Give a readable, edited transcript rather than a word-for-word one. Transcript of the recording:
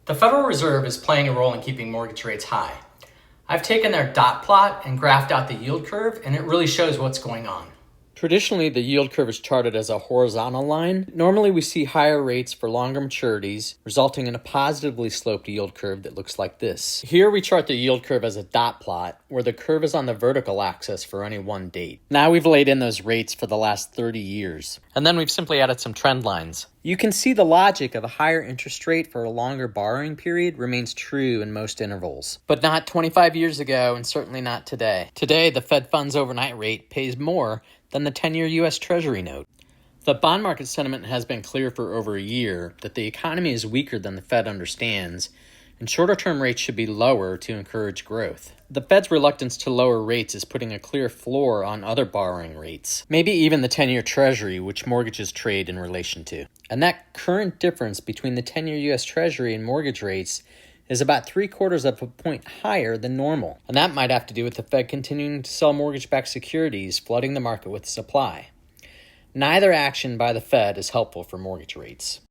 The Federal Reserve is playing a role in keeping mortgage rates high. I've taken their dot plot and graphed out the yield curve, and it really shows what's going on. Traditionally, the yield curve is charted as a horizontal line. Normally, we see higher rates for longer maturities, resulting in a positively sloped yield curve that looks like this. Here, we chart the yield curve as a dot plot, where the curve is on the vertical axis for any one date. Now we've laid in those rates for the last 30 years. And then we've simply added some trend lines. You can see the logic of a higher interest rate for a longer borrowing period remains true in most intervals. But not 25 years ago, and certainly not today. Today, the Fed funds overnight rate pays more than the 10-year U.S. Treasury note. The bond market sentiment has been clear for over a year that the economy is weaker than the Fed understands, and shorter-term rates should be lower to encourage growth. The Fed's reluctance to lower rates is putting a clear floor on other borrowing rates, maybe even the 10-year Treasury, which mortgages trade in relation to. And that current difference between the 10-year U.S. Treasury and mortgage rates is about 3/4 of a point higher than normal. And that might have to do with the Fed continuing to sell mortgage-backed securities, flooding the market with supply. Neither action by the Fed is helpful for mortgage rates.